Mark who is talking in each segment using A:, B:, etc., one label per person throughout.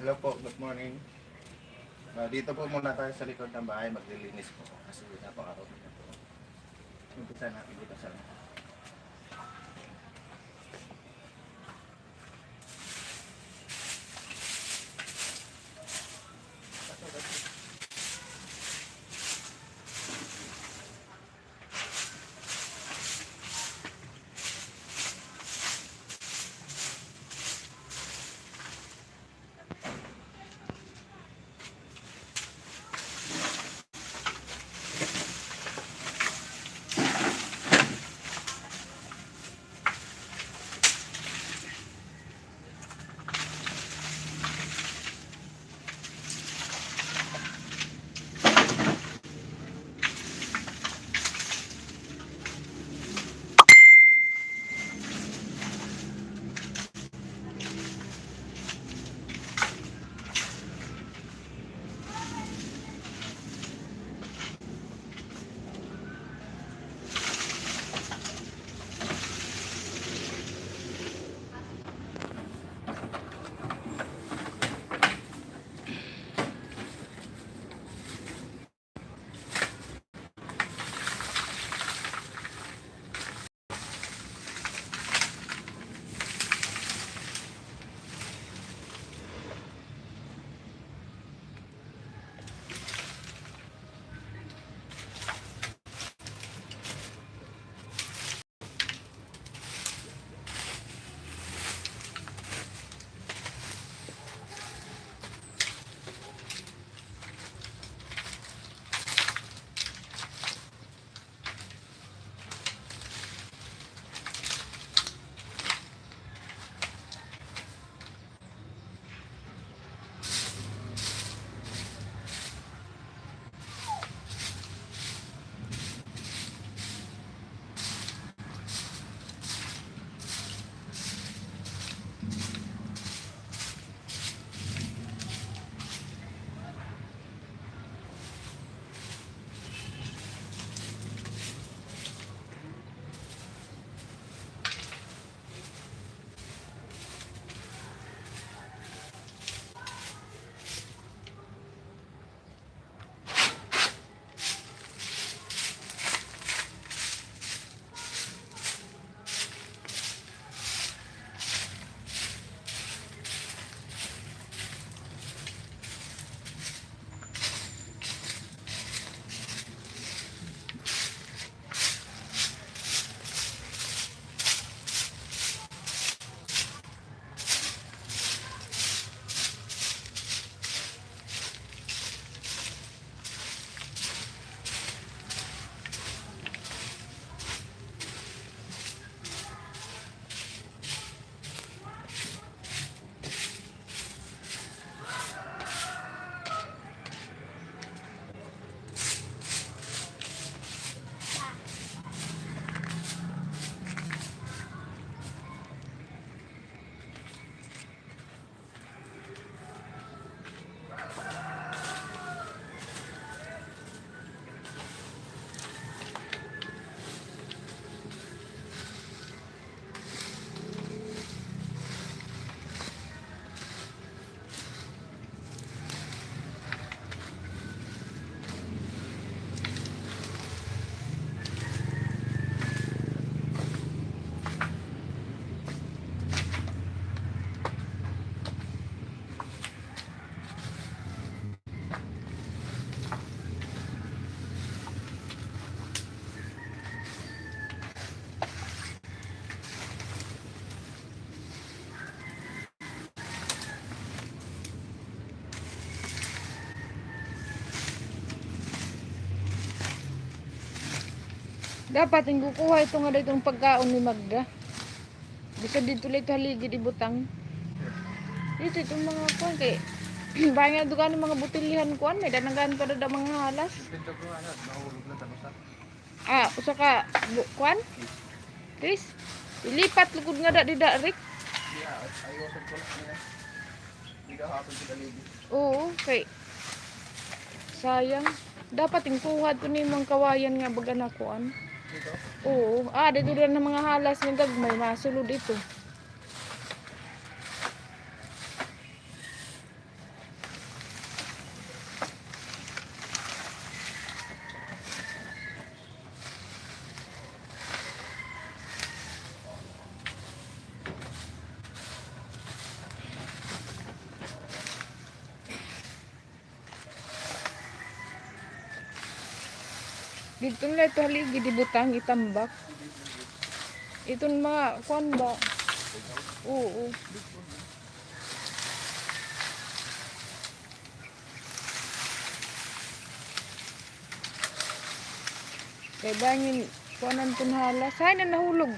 A: Hello po, good morning. Dito po muna tayo sa likod ng bahay, maglilinis po kasi napaka-robot na po. Umpisa natin dito sa
B: Dapat yung kukuha ito nga itong pagkaon ni Magda. Bisa dito ulit haligi di butang. Dito itong mga kuhan kay bahay nga dugan ng mga butilihan kuhan. May danagan pa na mga halas.
A: Pinto ko nahulog na tanusan.
B: Usa ka kuhan? Chris, ilipat lugod nga da di Rick.
A: Ayusin ko lang nila. Hindi ka hapon sa daligi.
B: Oo, kay sayang. Dapat yung kuha ito ni mga kawayan nga baga na kuhan.
A: Dito?
B: Oo, dito rin ng mga halas ng gagmay, masulod ito. Dito nila ito haligi di butang itambak. Itong mga kuan ba? Oo. Kaya bangin kuanan tunhala. Saan na nahulog?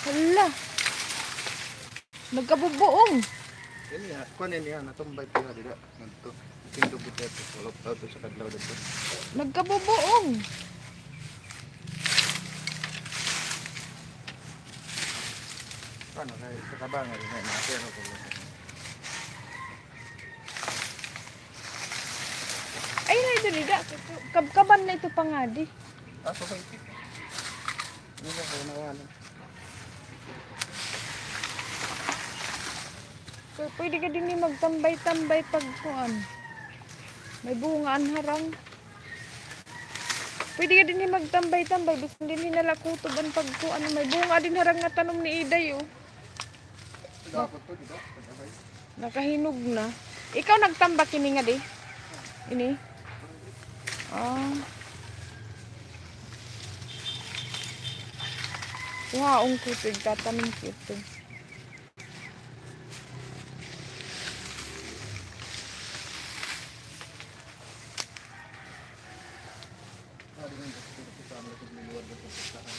B: Hala. Nagkabubuong.
A: Yan niya, kuan niya, natumbay pa dira. Nagto. Tindog ito, walop daw to sa kadlaw dito.
B: Nagkabubuong.
A: Ano kay kakabangan ni na pero ko.
B: Ay na ito nida. Kabkaban na ito pangadi.
A: So kay Ini lang ko nawalan.
B: Pwede ka din magtambay-tambay pag kuan. May bungaan harang. Pwede ka din magtambay-tambay. Gusto din nalakutob ang pagkuan. May bunga din harang nga tanom ni Iday oh.
A: Dapat to dito.
B: Nakahinog na. Ikaw nagtambak ini nga di? Ini? Ah. Waong kutig. Tatanong kutig.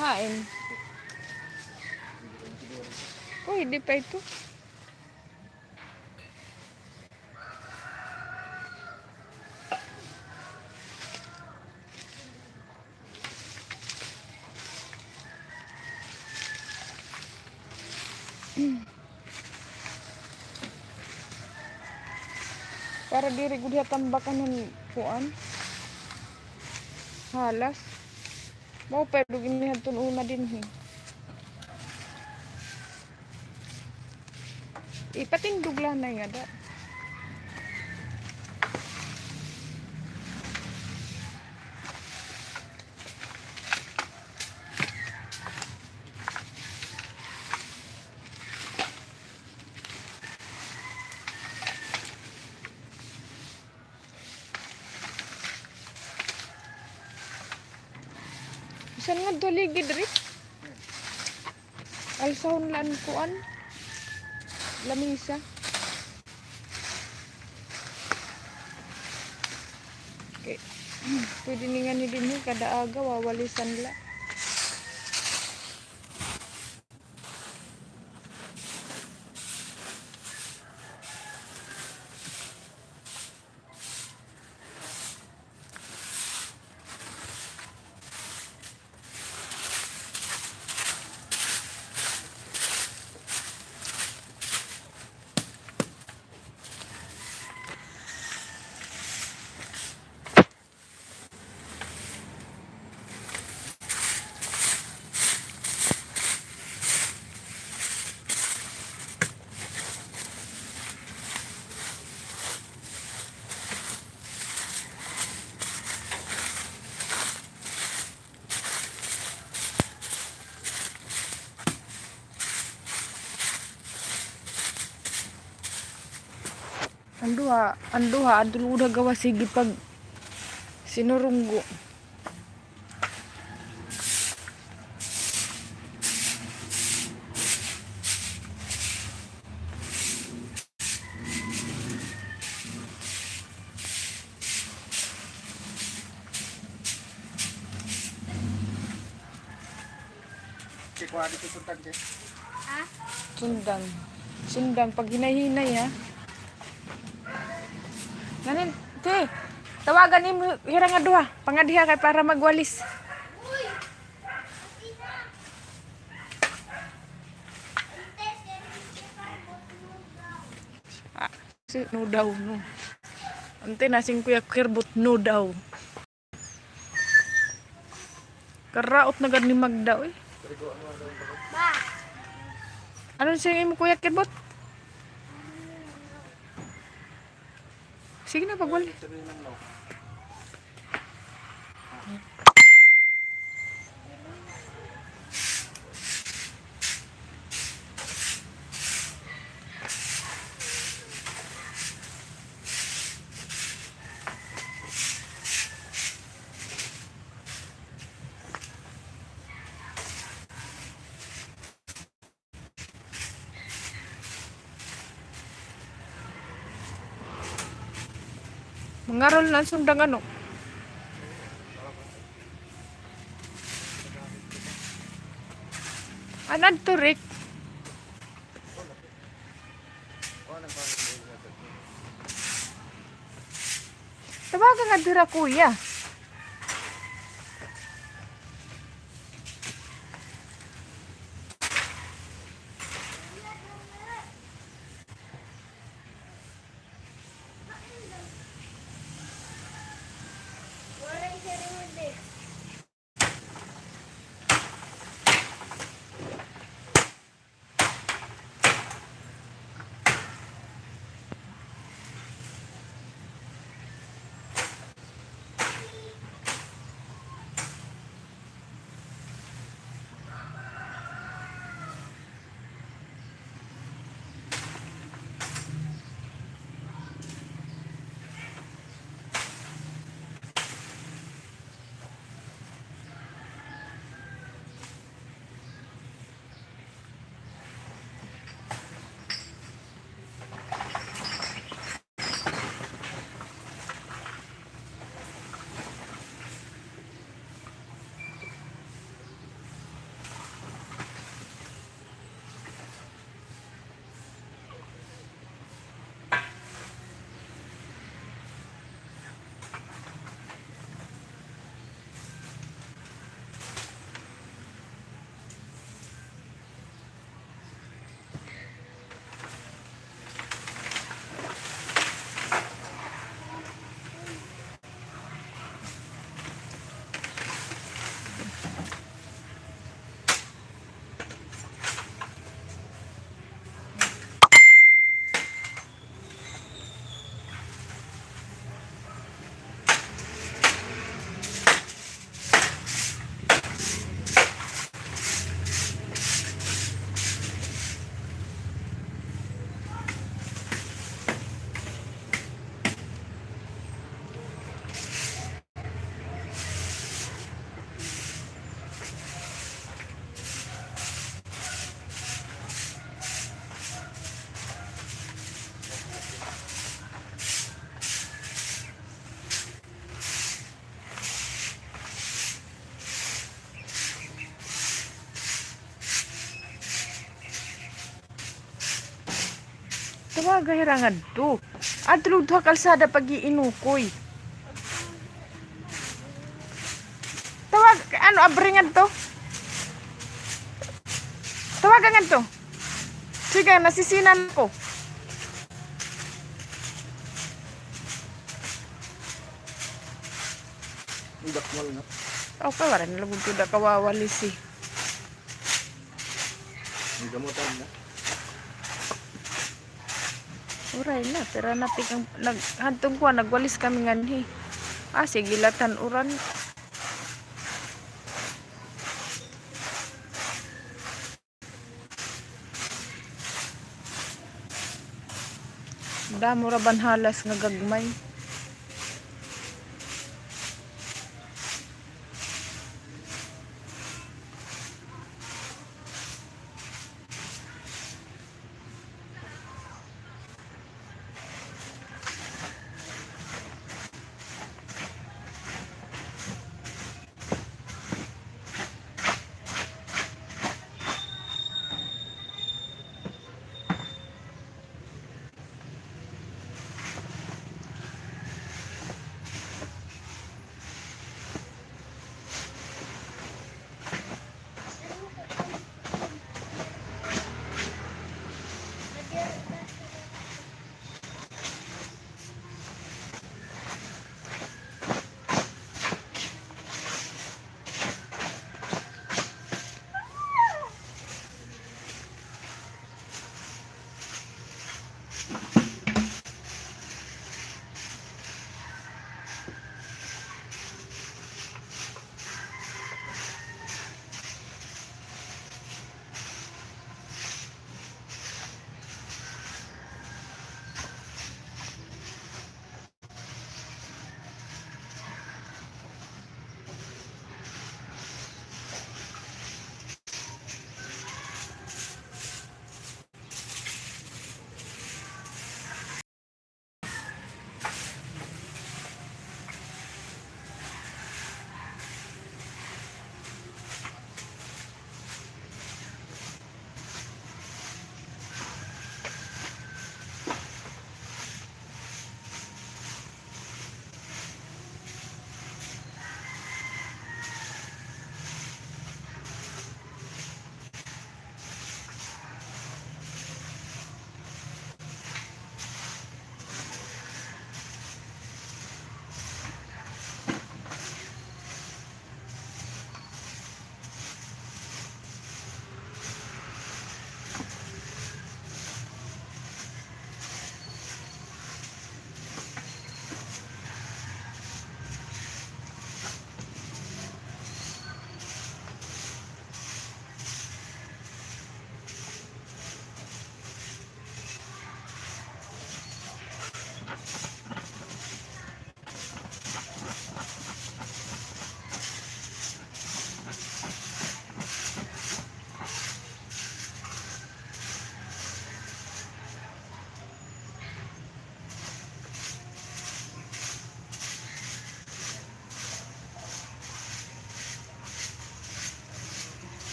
B: Hain. Oh, hindi pa ito. Para diri gud tambakan ng kuan. Halas. Mau pero ginihadton una din he. Ipatindog lang na nga da. Saan nga doligid rin? Alsahon lan kuan. Lamisa. Okay. Pwede nga ni din kada aga wawalisan la. Anduha adul udah gawa sige pag sinurunggo.
A: Si kuha dito puntan kay.
B: Sundang pag hinay-hinay ha. Ganin, te. Tawagan ni hirang aduha, pangadiha kay para magwalis. Si no daw no. Ante nasing kuya kirbot no daw. Karaot na gad ni Magda oy.
C: Ba,
B: Ano sing imo kuya kirbot? Sige na pagwali. Mangaral na sundang ano. Anan to, Rick? Tawagan nga dira, kuya. Tawaga hirangan to. Adlog to kalsada pag-iinukoy. Tawag, ano, abringan to? Tawagan to. Sige, nasisinan ko.
A: Dakmal na.
B: Okay, wala nilagod ko da kawawalis eh.
A: Ang gamutan na.
B: Uray na, pero natin ang naghantong ko, nagwalis kami nganhi. Ah, sige, latan uran. Damo ra banhalas nga gagmay.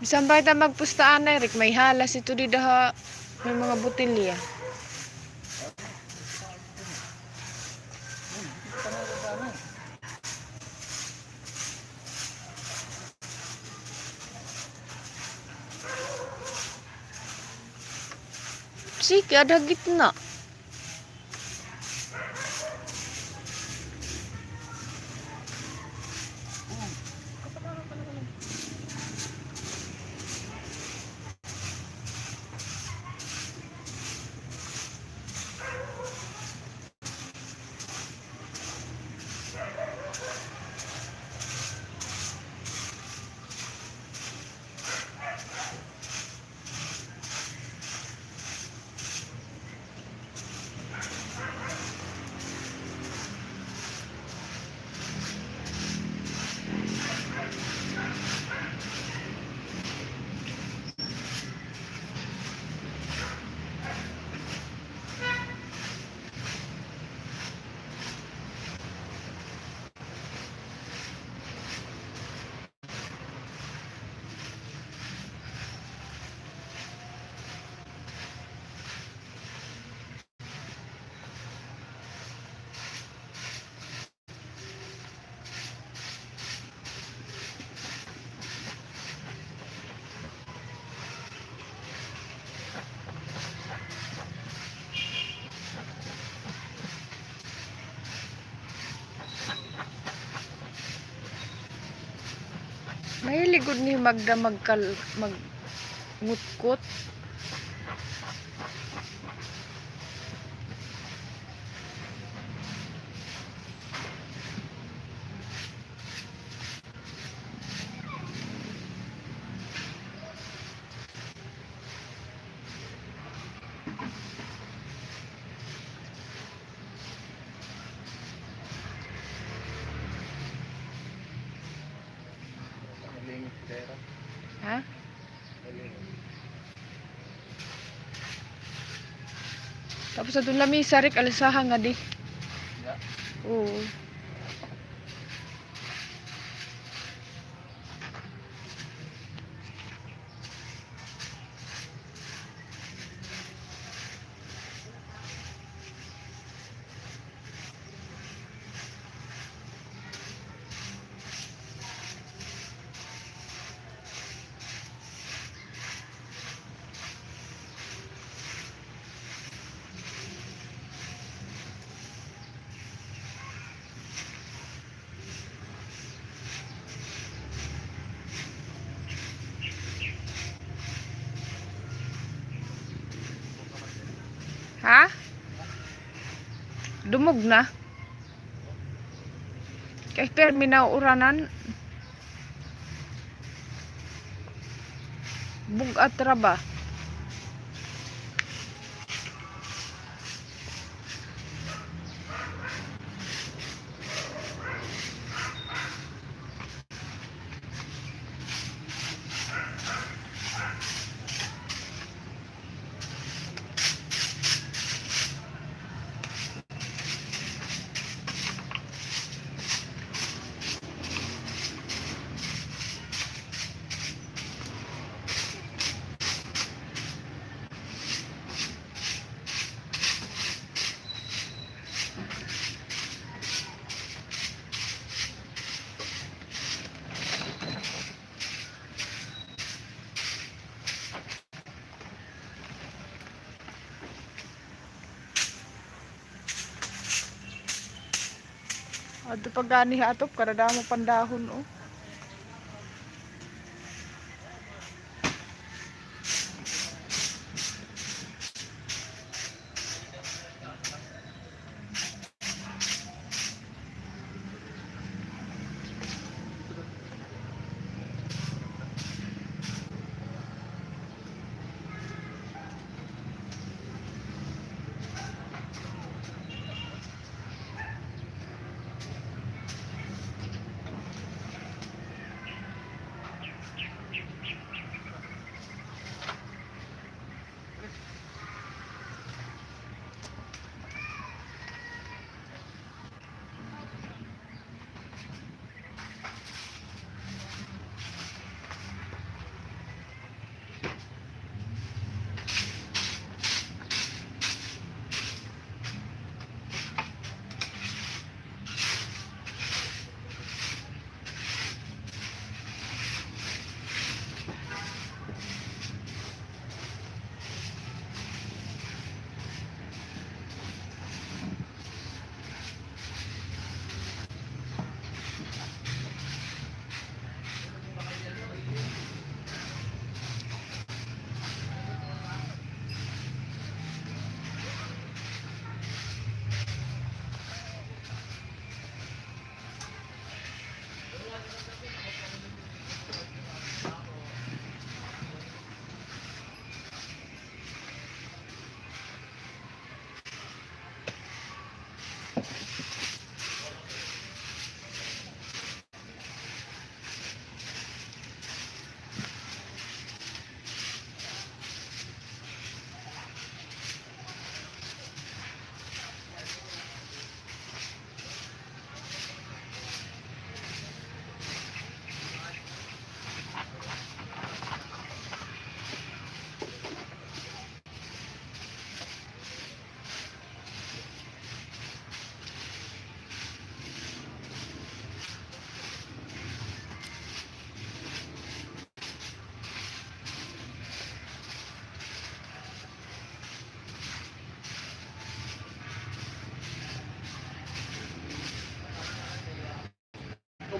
B: Bisan ba kita magpustaan na, Rick, may halas ito di daha, may mga butilya. Sige, ada gitna. Mahilig gud ni Magda magngutkot.
A: Maling pera.
B: Ha?
A: Maling.
B: Tapos sa lamisa, Rick, alisahan nga di.
A: Ya.
B: Oo. Ha? Dumog na. Kay permi na uranan. Bugat ra ba? Ato pag gani hatop, karada mo pandahon oh.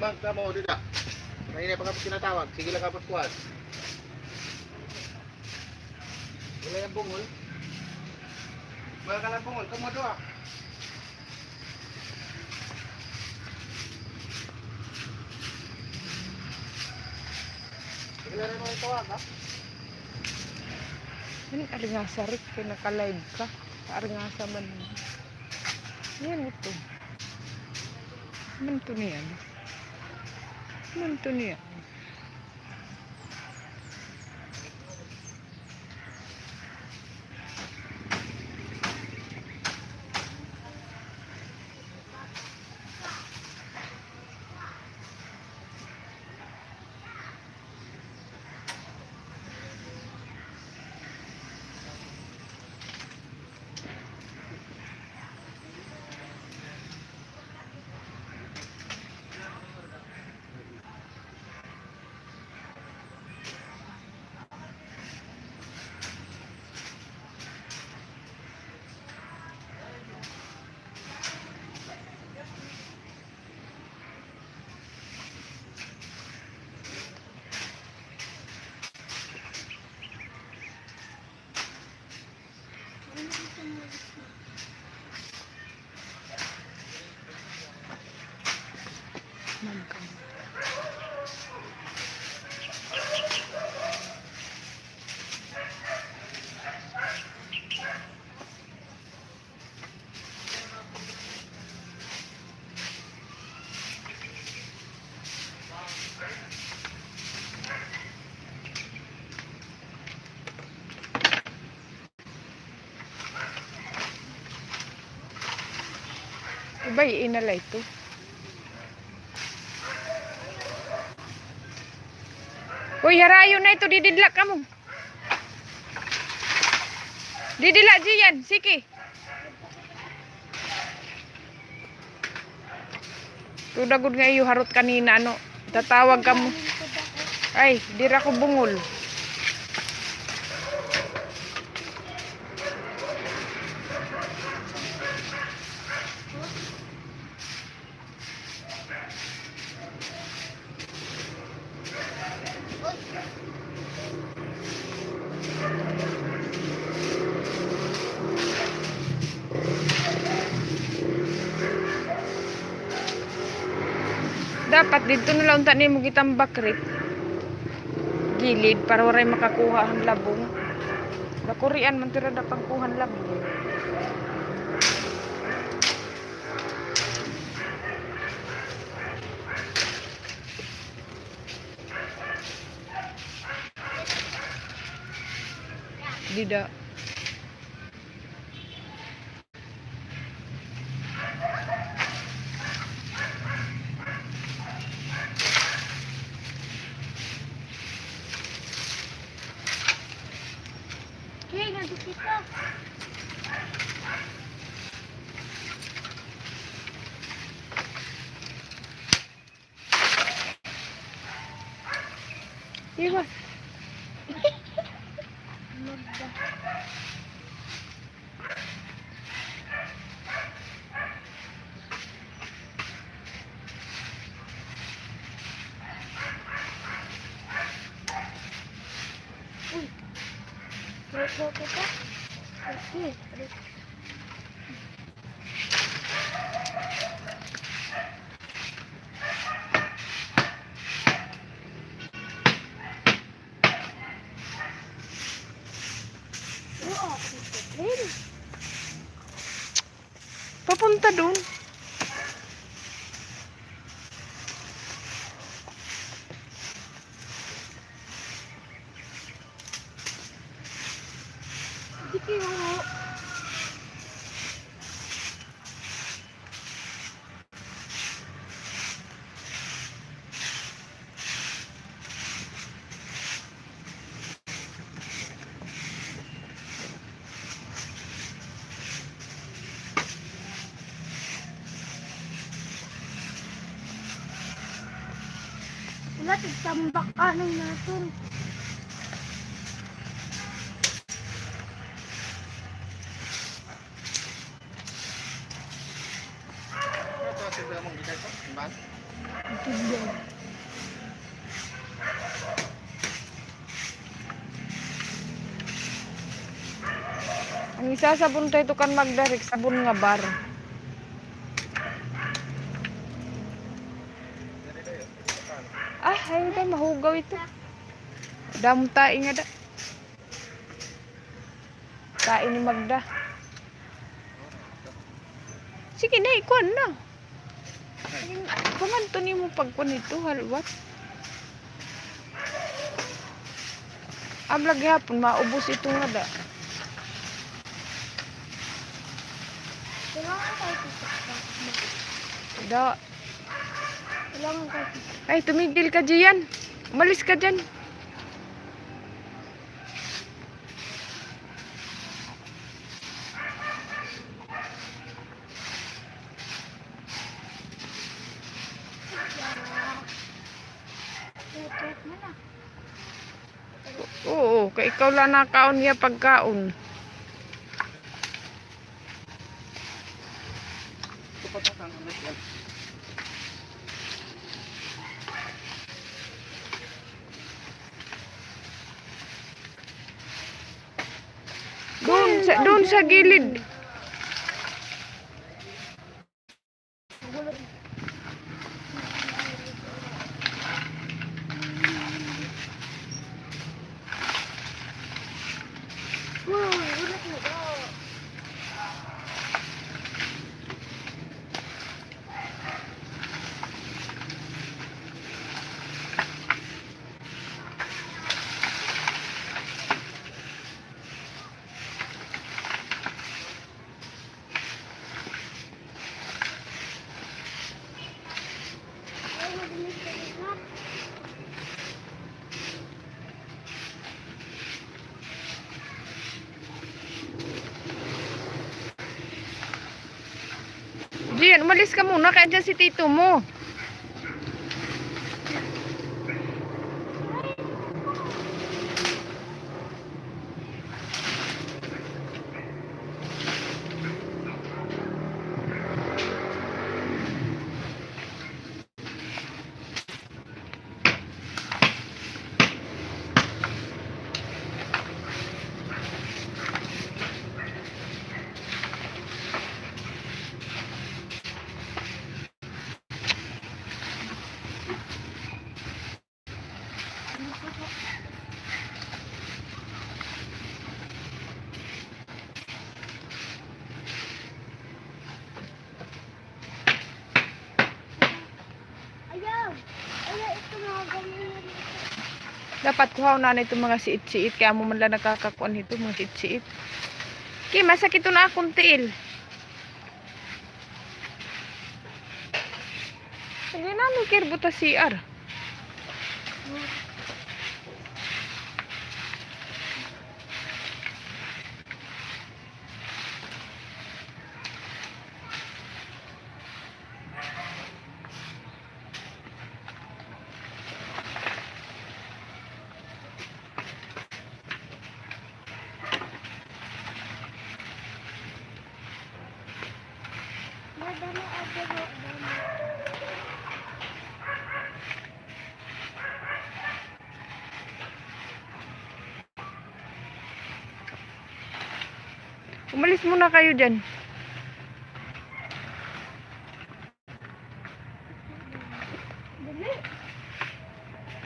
A: kumangka mo dito. Kanina pa kapag tinatawag, sige lang kapag kuwan. Wala yung bungol. Wala ka lang bungol, kamo doon. Sige lang rin mo yung tawag, ha?
B: Yan, aringasa rin. Pinaka-live ka. Aringasa man. Yan ito. Manto niyan. Manto niyan. Iba inala ito. Uy, harayo na ito. Dididlak ka mo. Didilak diyan. Sige. Tudagod nga iyo harot kanina. Ano? Tatawag ka mo. Ay, dira ko bungol. Dapat dito na lang unta nimo gitambak rit. Gilid para waray makakuha ang labong. Bakurian man tira da pangkuhan labong. Dida.
C: Okay, nandito kita.
B: Iwas.
C: Rito kita. Okay.
B: Papunta doon.
C: Sige mo. Wala, tigtambak ka ng natin.
A: Ano ito? Sige mong gitay ko? Iman?
B: Ang isa sabon tayo kan magdarik sabon nga bar. Ah, ay da mahugaw ito. Dam tae nga da. Tae ni Magda. Sige na, ikuan na. Panganto ni mo pagkuan ito, halwat. Ablag hapon, maubos ito nga da.
C: Kailangan tayo titikta.
B: Da.
C: Kailangan tayo titikta.
B: Ay, tumigil ka diyan. Umalis ka dyan.
C: Tutok mo na.
B: Oo, kay ikaw lang nakaon niya pagkaon. Doon sa gilid.
C: Wow, ulit mo ba? Ay, madilis ka na.
B: Gian, umalis ka muna kaya dyan si tito mo.
C: Ayaw! Ayaw, ito mga ganyan.
B: Dapat kuhaw na nito mga siit-siit. Kaya mo man lang nakakakuan nito mga siit-siit. Kaya masakit ito na akong tiil. Hindi na mikir buta CR.
C: Madami ako mo.
B: Umalis muna kayo dyan.
C: Dali.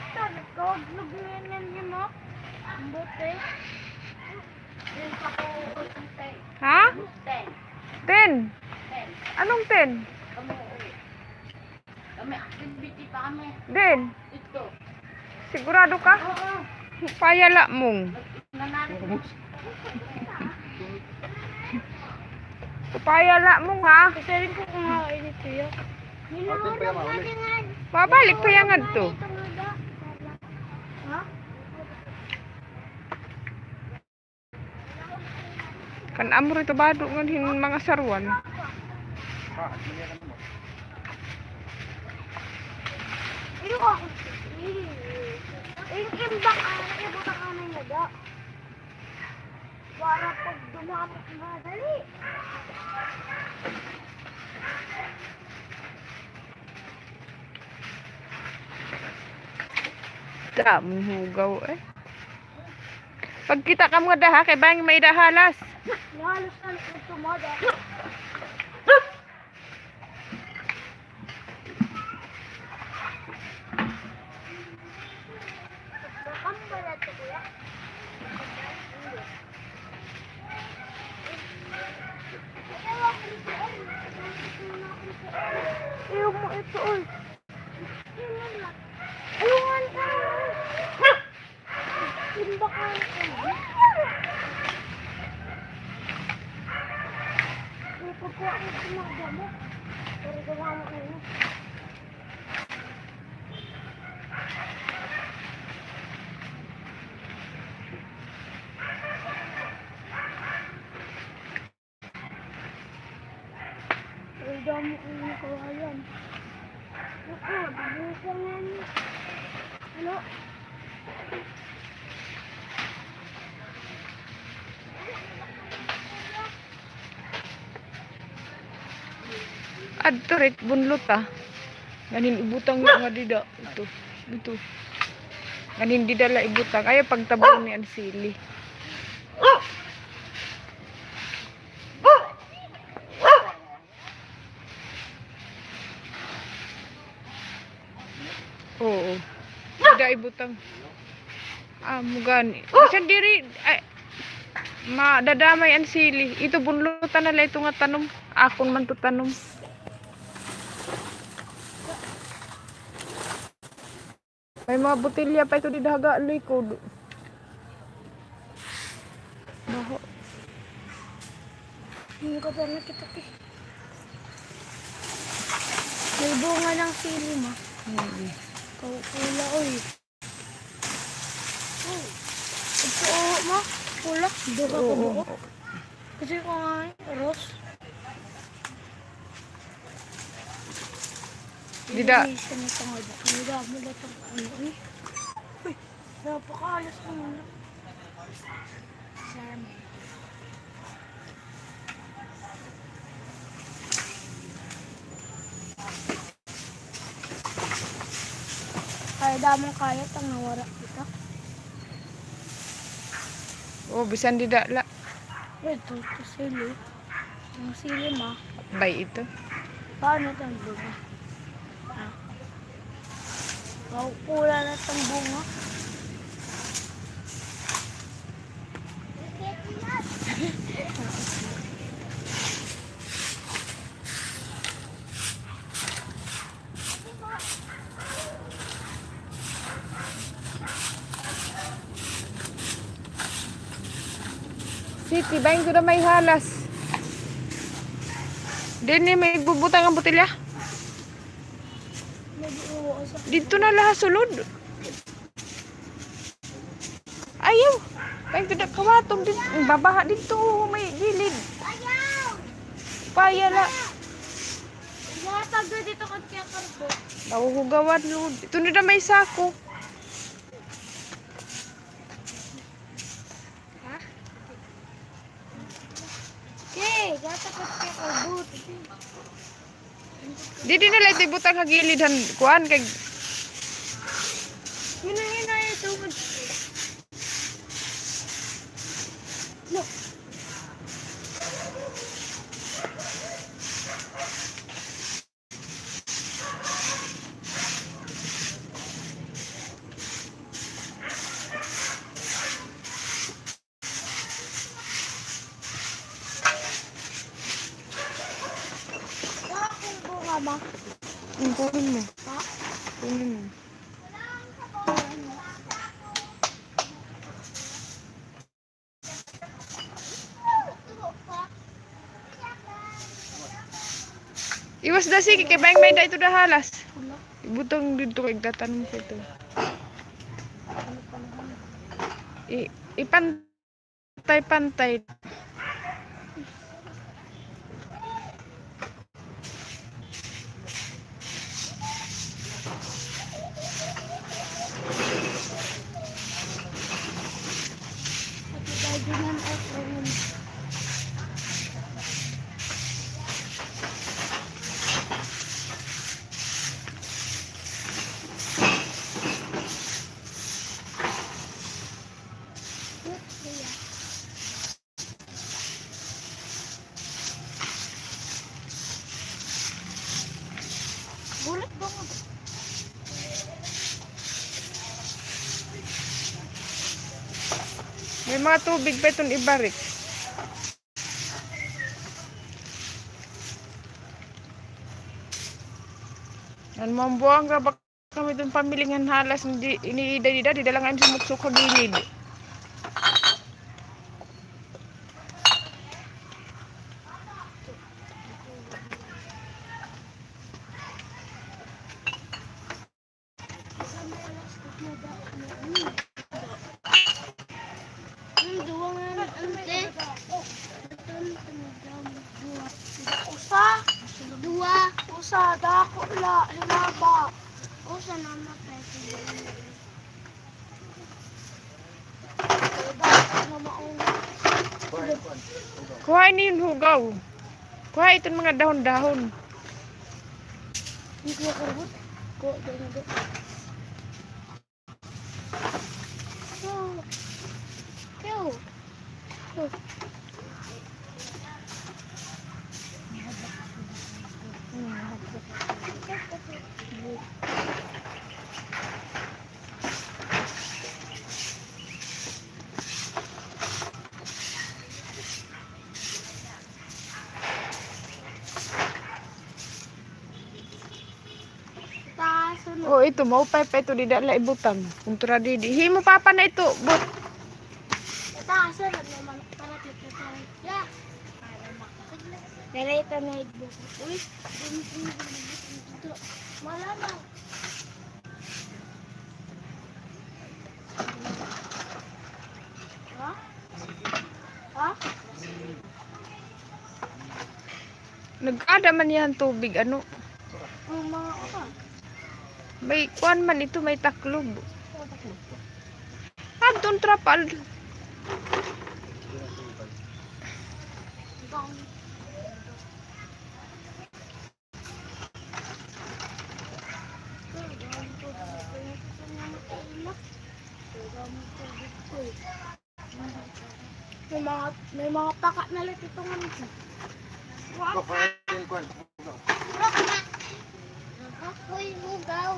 C: Ito, nagkawaglog na yan yun, no? Ang bote. Yan pa ko untay.
B: Ha? 10.
C: 10. 10.
B: Anong 10?
C: Kami uwi. Kami activity pa kami.
B: Din.
C: Ito.
B: Sigurado ka?
C: Oo.
B: Payala mong.
C: Nanalo.
B: Payala mong ha.
C: Kasi rin ko kumain ito yun. Hinahulog na din.
B: Babalik pa yan nga to.
C: Ha?
B: Kan amro ito bado ng mga sarwan.
C: Ito ko. Yung imbak ibutang ka na nyaga. Para pag dumapot na dali.
B: Daming hugaw eh. Pagkita ka mga daha, kay bang may dahalas.
C: Halos na ito tumada. Nakambala ito kuya. Ayaw mo ito oy. Ayungan ka. Simba ka. Pagkuha ko sa mga damo. Pero gawa mo kayo. Pero damo kayo na kawayan. Ako, bibusan nga niya. Ano?
B: Adto ret bunlot ah. Ganin ibutang nga dida. Ito. Ito. Ganin didala ibutang. Ayaw pagtabon ni ang sili. Oo. Dida ibutang. Mugani. Bisan diri ay madadamay ang sili. Ito bunlutan na lang ito nga tanom. Akon man to tanom. May mga botelya pa ito di daga likod. Baho.
C: Hindi ko pa nakita eh. May bunga ng sili ma. Pula oy. Oh. Ito ma. Pula. Duga ko buo. Kasi ko nga ros.
B: Dida.
C: Isa na tangod. Dida mo na itong ano eh. Uy. Napakaalas naman. Sarami. Kaya damang kaya tang nawara kita.
B: Oh, bisan dida la.
C: Ito sili. Ang sili ma.
B: Bay ito.
C: Paano itong bunga? Pula na itong bunga.
B: Siti, bayin ko na may halas. Dini may bubutang ang botelya. Dito na lahat sulod. Ayaw. Bayin ko na kawatong dito. Babaha dito. May gilid. Paya la.
C: Matag na dito kag kaya karpo.
B: Nahuhugawan lod. Ito na may sako.
C: Okay, gata kag kaya karbut.
B: Didi na lang ito butang hagilidan. Kuan kay
C: Yun na ito. No. Bakong bunga ma?
B: kunin mo.
C: Ha?
B: Kunin mo. Iwas na sige kay bayang may da ito dahalas. Ibutang dito kay tatanong ko ito. Ipantay-pantay.
C: Pagkakaginan at rin.
B: mga tubig pa itong ibarik. Yan mambuang ka ba kami itong pamilingan halas iniida-ida, di dalangan sumuksok ko gilid.
C: Usa, dako la, hinaba. Usa na mapete. Dako na maong.
B: Kuha ini yung hugaw. Kuha itong mga dahon-dahon.
C: Hindi ko karabot. Ko, dahil na. Yo. Yo.
B: Oh, ito mau pa ito di dala ibutang. Kuntura di himo papa na ito. But
C: Asa na naman para dito tayo. Ya. Narita na ito. Uy, dito. Malamang. Ha? Ha?
B: nag-ada man yan tubig ano.
C: Ang mga apa?
B: May kuan man ito may taklob. Adton trapal.
C: May mga paka na lang itong ano.
A: Kuhain kuan.
C: Ako'y hugaw.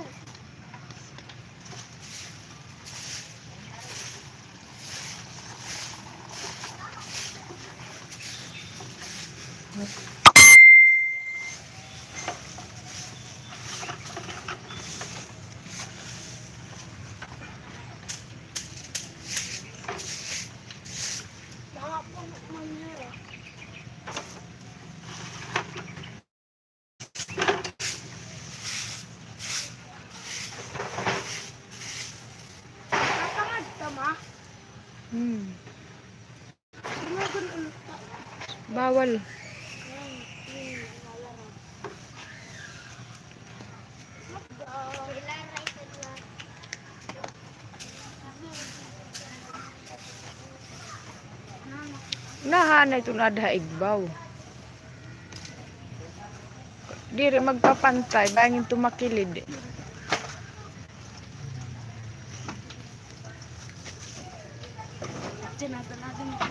C: Mga puno man nila. Nakangad ka ma? Sumagon ulit ka.
B: Bawal. Nahanay ito na igbaw. Diri magpapantay, bangin tumakilid.
C: Tinatalagan ko.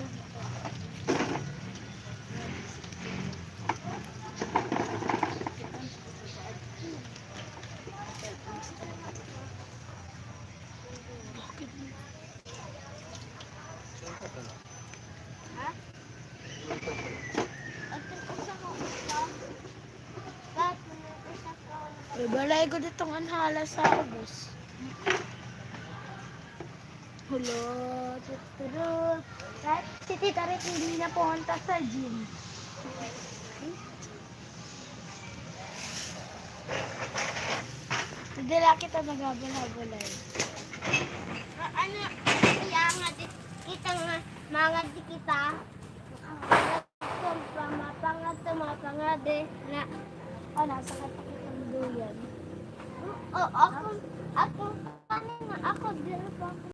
C: Balay ko ditong anhala sa ubos. Hello, tuturo. Si Tita Rit hindi na pumunta sa gym. Hindi lang kita nagabala-balay. Ano, kaya nga kita nga, mga di kita. Mapangade na, nasa katakitang duyan. Ako, kanina, ako, dito pa ako